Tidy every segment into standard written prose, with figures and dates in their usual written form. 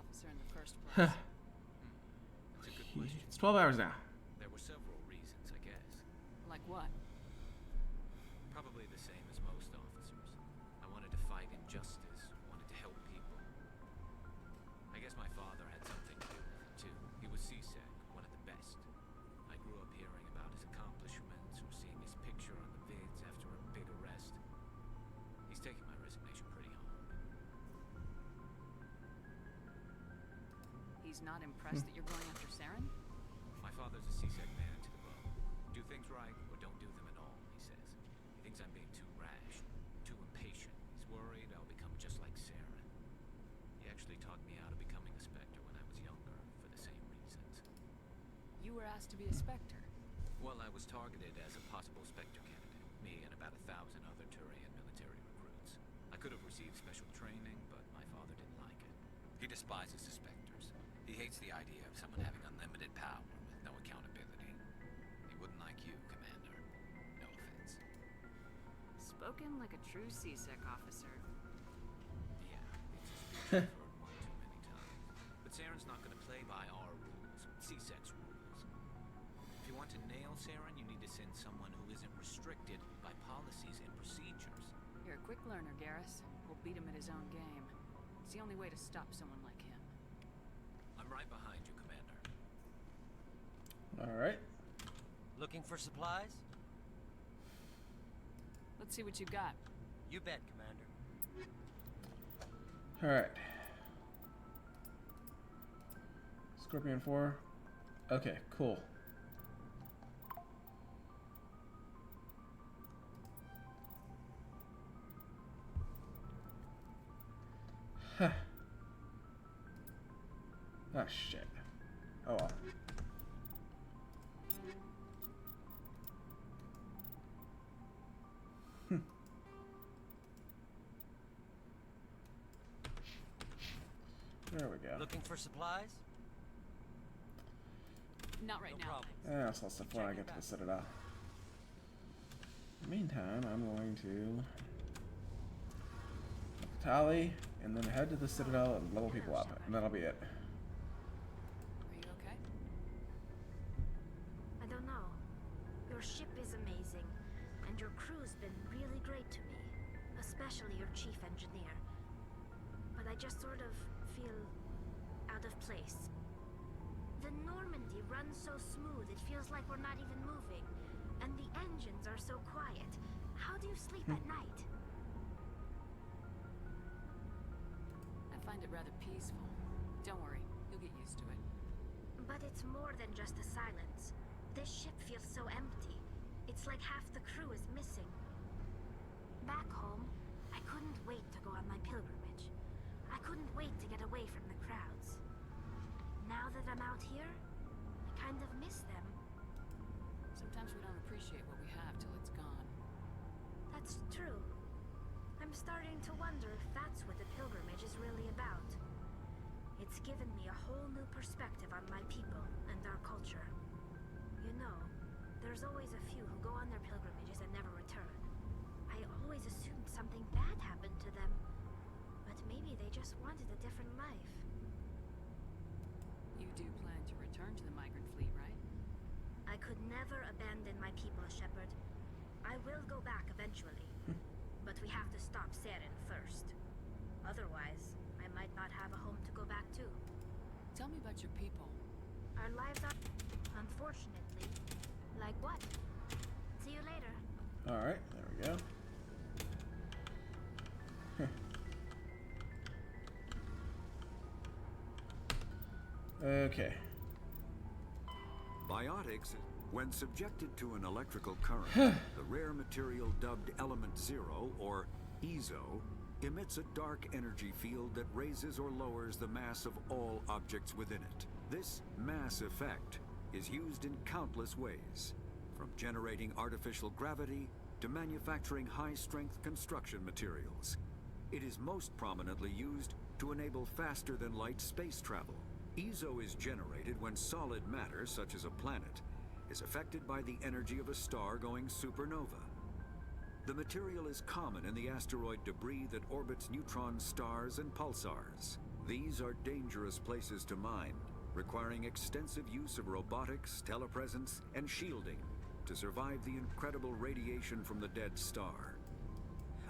officer in the first place? That's a good question. It's 12 hours now. There were several reasons, I guess. Like what? Probably the same as most officers. I wanted to fight injustice, wanted to help people. I guess my father had something to do with it, too. He was CSEC, one of the best. I grew up hearing about his accomplishments or seeing his picture on the vids after a big arrest. He's taking my resignation pretty hard. He's not impressed that you're going after Saren? My father's a CSEC man to the bone. Do things right or don't do them at all, he says. He thinks I'm being too rash, too impatient. He's worried I'll become just like Saren. He actually talked me out of becoming a Spectre when I was younger, for the same reasons. You were asked to be a Spectre. Well, I was targeted as a possible Spectre candidate. Me and about 1,000 other Turian military recruits. I could have received special training, but my father didn't like it. He despises the Spectres. He hates the idea of someone having unlimited power with no accountability. He wouldn't like you, Commander. No offense. Spoken like a true CSEC officer. Yeah, it's a speech I've heard one too many times. But Saren's not going to play by our rules, CSEC's rules. If you want to nail Saren, you need to send someone who isn't restricted by policies and procedures. You're a quick learner, Garrus. We'll beat him at his own game. It's the only way to stop someone like him. I'm right behind you, Commander. Alright. Looking for supplies? Let's see what you got. You bet, Commander. Alright. Scorpion 4. Okay, cool. Huh. Oh shit. Oh well. There we go. Looking for supplies? Not right No now. problem. Yeah, that's all stuff when I get to the Citadel. In the meantime, I'm going to tally and then head to the Citadel and level people up, and that'll be it. Are you okay? I don't know. Your ship is amazing, and your crew's been really great to me, especially your chief engineer. But I just sort of feel out of place. The Normandy runs so smooth, it feels like we're not even moving, and the engines are so quiet. How do you sleep at night? I find it rather peaceful. Don't worry, you'll get used to it. But it's more than just the silence. This ship feels so empty. It's like half the crew is missing. Back home, I couldn't wait to go on my pilgrimage. I couldn't wait to get away from the crowds. Now that I'm out here, I kind of miss them. Sometimes we don't appreciate what we have till it's gone. That's true. I'm starting to wonder if that's what the pilgrimage is really about. It's given me a whole new perspective on my people and our culture. You know, there's always a few who go on their pilgrimages and never return. I always assumed something bad happened to them, but maybe they just wanted a different life. You do plan to return to the migrant fleet, right? I could never abandon my people, Shepard. I will go back eventually, but we have to stop Saren first. Otherwise, I might not have a home to go back to. Tell me about your people. Our lives are, unfortunately, like what? See you later. Alright, there we go. Okay. Biotics, when subjected to an electrical current, the rare material dubbed Element Zero, or EZO, emits a dark energy field that raises or lowers the mass of all objects within it. This mass effect is used in countless ways, from generating artificial gravity to manufacturing high-strength construction materials. It is most prominently used to enable faster-than-light space travel. EZO is generated when solid matter, such as a planet, is affected by the energy of a star going supernova. The material is common in the asteroid debris that orbits neutron stars and pulsars. These are dangerous places to mine, requiring extensive use of robotics, telepresence, and shielding to survive the incredible radiation from the dead star.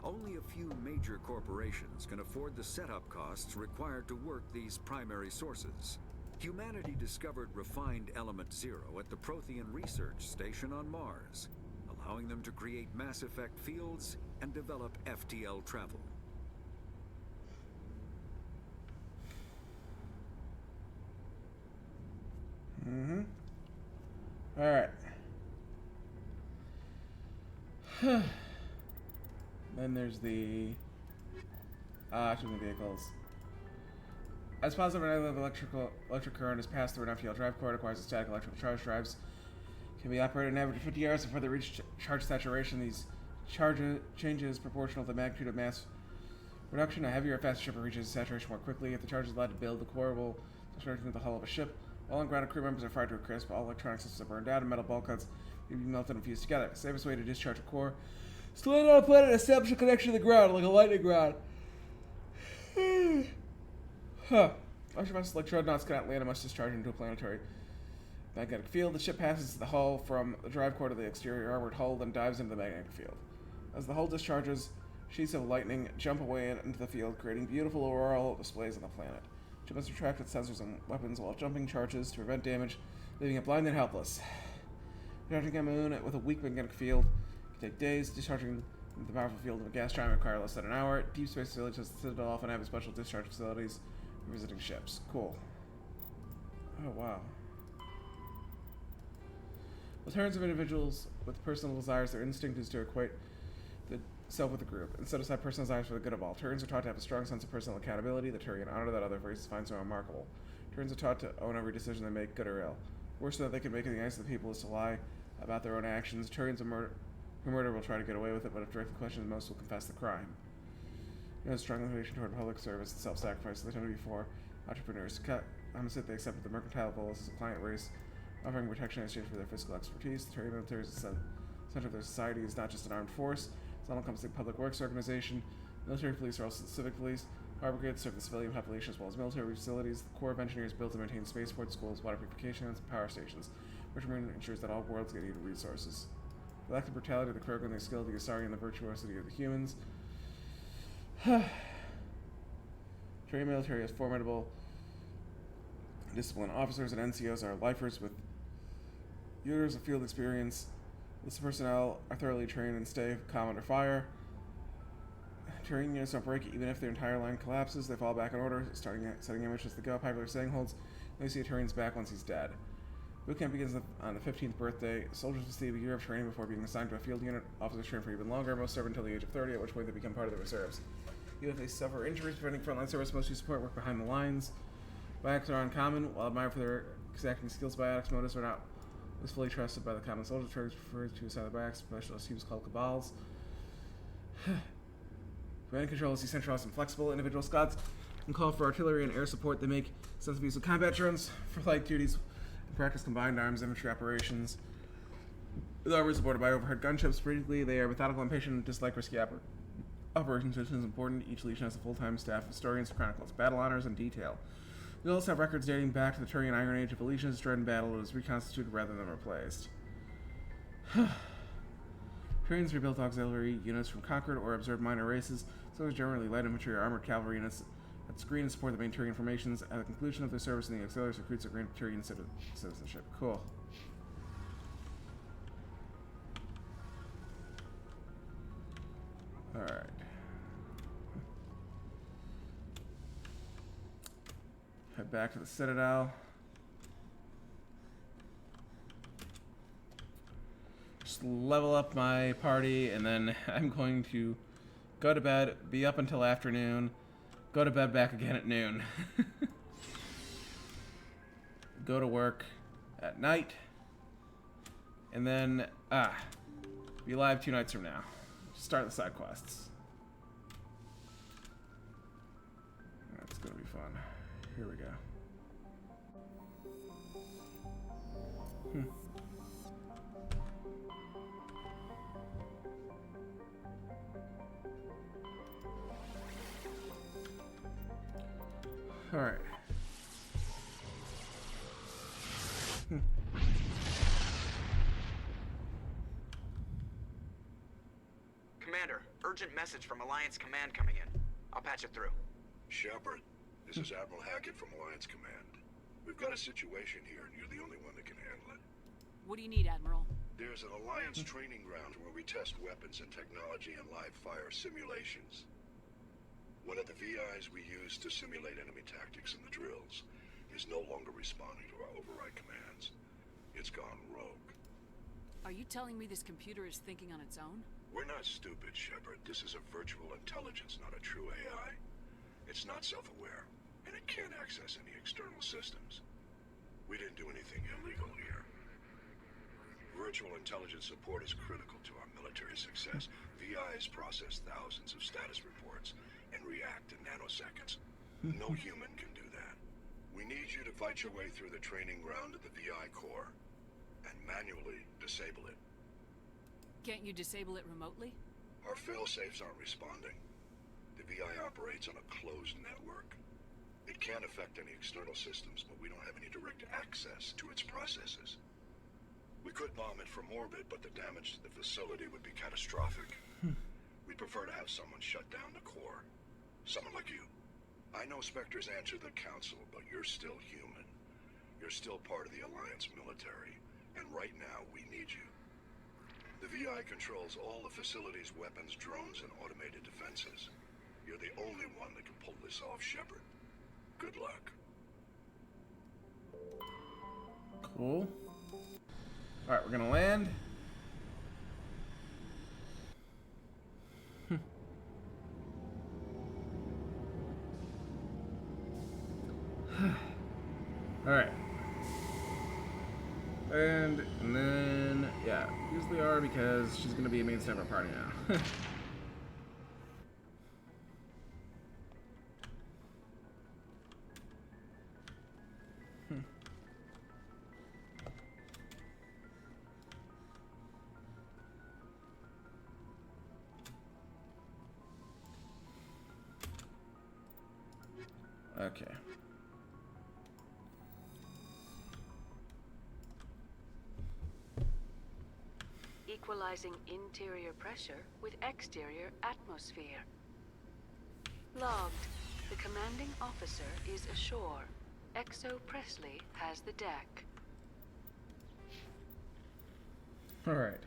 Only a few major corporations can afford the setup costs required to work these primary sources. Humanity discovered refined Element Zero at the Prothean Research Station on Mars, allowing them to create Mass Effect fields and develop FTL travel. Mm-hmm. Alright. Then there's the choosing vehicles. As positive and negative electric current is passed through an FTL drive core, it requires a static electrical charge. Drives can be operated an average of 50 hours before they reach charge saturation. These charge changes proportional to the magnitude of mass reduction. A heavier or faster ship reaches saturation more quickly. If the charge is allowed to build, the core will start into the hull of a ship. All ungrounded crew members are fried to a crisp. All electronic systems are burned out, and metal bulkheads may be melted and fused together. Safest way to discharge a core: land on a planet and establish a connection to the ground, like a lightning rod. Ultraviolet electronauts cannot land much discharge into a planetary magnetic field. The ship passes the hull from the drive core to the exterior armored hull, then dives into the magnetic field. As the hull discharges, sheets of lightning jump away into the field, creating beautiful auroral displays on the planet. The ship must retract its sensors and weapons while jumping charges to prevent damage, leaving it blind and helpless. Discharging a moon with a weak magnetic field can take days. Discharging the powerful field of a gas giant require less than an hour. Deep space facilities such as the Citadel often have special discharge facilities for visiting ships. Cool. Oh, wow. With herds of individuals with personal desires, their instinct is to equate the self with the group and set aside personal desires for the good of all. Turians are taught to have a strong sense of personal accountability. The Turian honor that other races find so remarkable. Turians are taught to own every decision they make, good or ill. Worse than that they can make in the eyes of the people is to lie about their own actions. Turians who murder will try to get away with it, but if directly questioned, most will confess the crime. There is a strong inclination toward public service and self-sacrifice. They tend to be for entrepreneurs. Opposite, they accepted the mercantile bulls as a client race, offering protection in exchange for their physical expertise. The Turian military is the center of their society. Is not just an armed force; it's an all-encompassing public works organization. Military police are also the civic police. Fire brigades serve the civilian population as well as military facilities. The Corps of Engineers builds and maintains spaceports, schools, water purification plants, and power stations. Richmond ensures that all worlds get needed resources. The lack of brutality of the Krogan, the skill of the Asari, and the virtuosity of the humans. Turian military has formidable discipline. Officers and NCOs are lifers with years of field experience. This personnel are thoroughly trained and stay calm under fire. Turian units don't break even if their entire line collapses. They fall back in order, setting ambush as they go. Popular saying holds, "They see a Turian's back once he's dead." Boot camp begins on the 15th birthday. Soldiers receive a year of training before being assigned to a field unit. Officers train for even longer. Most serve until the age of 30, at which point they become part of the reserves. Even if they suffer injuries preventing frontline service, most who support work behind the lines. Biotics are uncommon. While admired for their exacting skills, biotics motives are not as fully trusted by the common soldier. Terms referred to as other biotics specialist teams called cabals. Command control is decentralized and flexible. Individual squads can call for artillery and air support. They make extensive use of combat drones for flight duties and practice combined arms infantry operations. The armor is supported by overhead gunships. Politically, they are methodical and patient and dislike risky operations, which is important. Each legion has a full-time staff of historians who chronicles battle honors in detail. They also have records dating back to the Turian Iron Age. If a legion is destroyed in battle, it is reconstituted rather than replaced. Turians rebuilt auxiliary units from conquered or absorbed minor races, so as generally light infantry or armored cavalry units that screen and support the main Turian formations. At the conclusion of their service in the auxiliaries, recruits are granted Turian citizenship. Cool. Alright. Head back to the Citadel. Just level up my party, and then I'm going to go to bed, be up until afternoon, go to bed back again at noon. Go to work at night, and then, be live 2 nights from now. Start the side quests. That's gonna be fun. Here we go. Alright. Commander, urgent message from Alliance Command coming in. I'll patch it through. Shepard, this is Admiral Hackett from Alliance Command. We've got a situation here, and you're the only one that can handle it. What do you need, Admiral? There's an Alliance training ground where we test weapons and technology in live fire simulations. One of the VIs we use to simulate enemy tactics in the drills is no longer responding to our override commands. It's gone rogue. Are you telling me this computer is thinking on its own? We're not stupid, Shepard. This is a virtual intelligence, not a true AI. It's not self-aware, and it can't access any external systems. We didn't do anything illegal here. Virtual intelligence support is critical to our military success. VIs process thousands of status reports and react in nanoseconds. No human can do that. We need you to fight your way through the training ground of the VI core and manually disable it. Can't you disable it remotely? Our fail-safes aren't responding. The VI operates on a closed network. It can't affect any external systems, but we don't have any direct access to its processes. We could bomb it from orbit, but the damage to the facility would be catastrophic. We'd prefer to have someone shut down the core. Someone like you. I know Spectres answer the Council, but you're still human. You're still part of the Alliance military, and right now we need you. The VI controls all the facility's weapons, drones, and automated defenses. You're the only one that can pull this off, Shepard. Good luck. Cool. Alright, we're gonna land. Alright. And then, yeah, use Liara because she's gonna be a main sniper party now. Okay. Equalizing interior pressure with exterior atmosphere. Logged. The commanding officer is ashore. Exo Presley has the deck. Alright.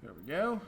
There we go.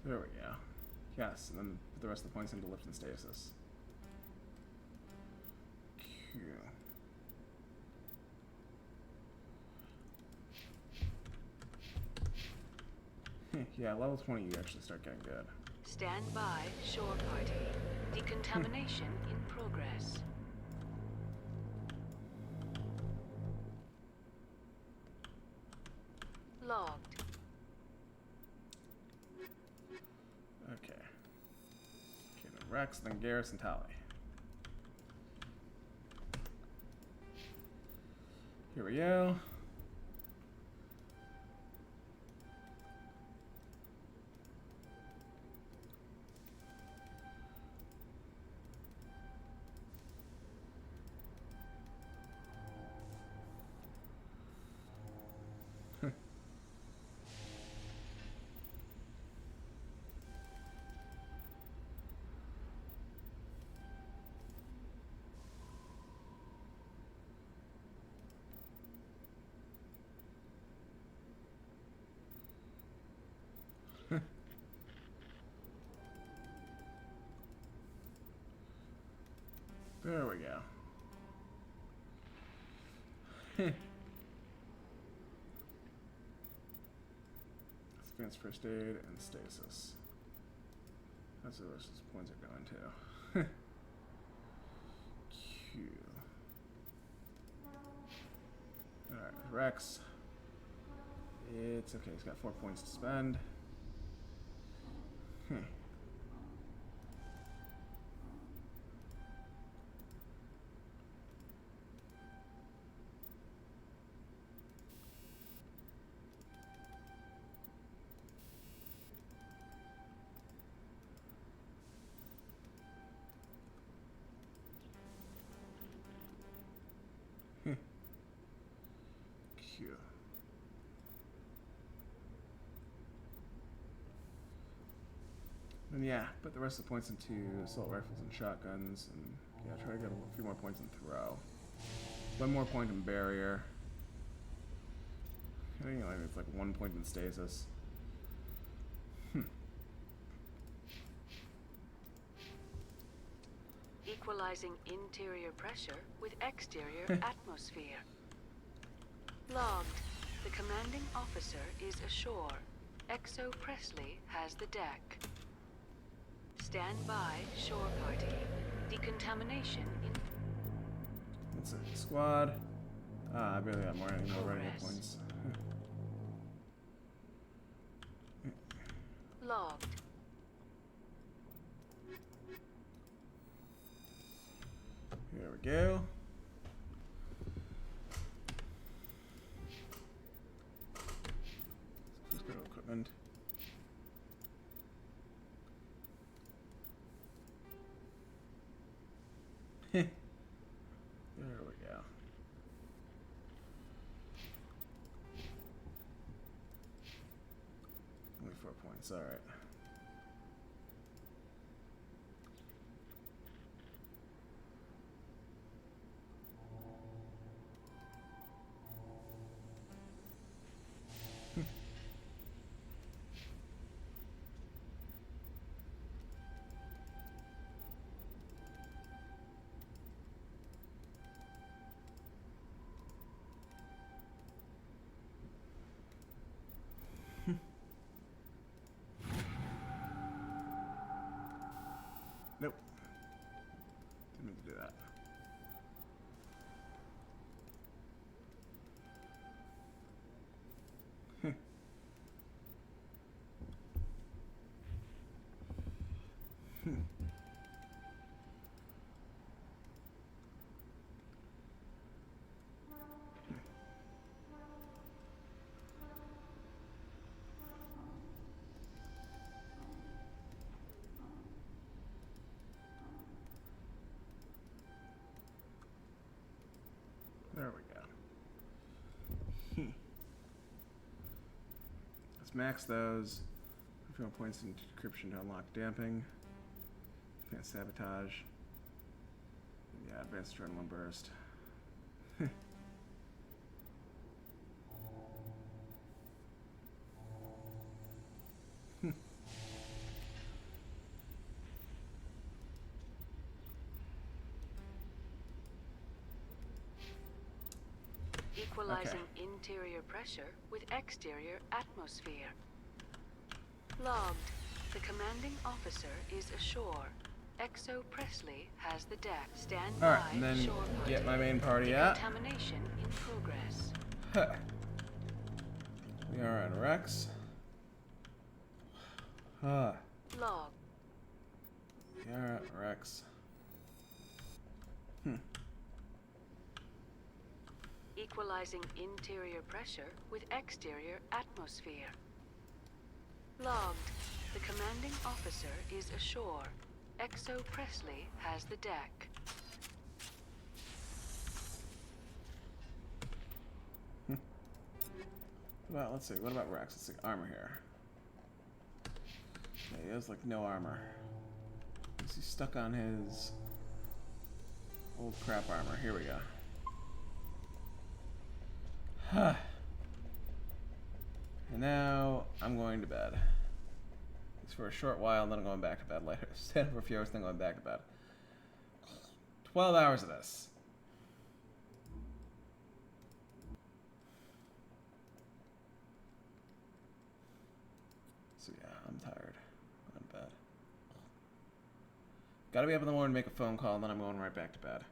There we go. Yes, and then put the rest of the points into lift and stasis. Cool. Yeah, level 20 you actually start getting good. Stand by, shore party. Decontamination in progress. Logged. Okay. Okay, now Rex, then Garrus and Tali. Here we go. There we go. Advanced first aid and stasis. That's what those points are going to. Q. Alright, Rex. It's okay, he's got 4 points to spend. Q. And yeah, put the rest of the points into assault rifles and shotguns, and yeah, try to get a few more points in throw. 1 more point in barrier. I think it's like 1 point in stasis. Equalizing interior pressure with exterior atmosphere. Logged. The commanding officer is ashore. Exo Presley has the deck. Stand by, shore party. Decontamination in... That's it. Squad. I barely got more ready points. Logged. Here we go. Let's go to equipment. There we go. Only 4 points, alright. Nope. Didn't mean to do that. There we go. Let's max those. A few more points in decryption to unlock damping. Advanced sabotage. Yeah, advanced adrenaline burst. Equalizing interior pressure with exterior atmosphere. Logged. The commanding officer is ashore. Exo Presley has the deck. Stand by, Alright, and then shore party. get my main party out. Contamination in progress. Huh. We are on Rex. Log. Yara, Rex. Equalizing interior pressure with exterior atmosphere. Logged. The commanding officer is ashore. Exo Presley has the deck. Well, let's see. What about Rex? Let's see. Armor here. Yeah, he has like no armor. Is he stuck on his old crap armor? Here we go. And now I'm going to bed. It's for a short while, and then I'm going back to bed later. Staying for a few hours, then going back to bed. 12 hours of this. So yeah, I'm tired. I'm going to bed. Gotta be up in the morning, make a phone call, and then I'm going right back to bed.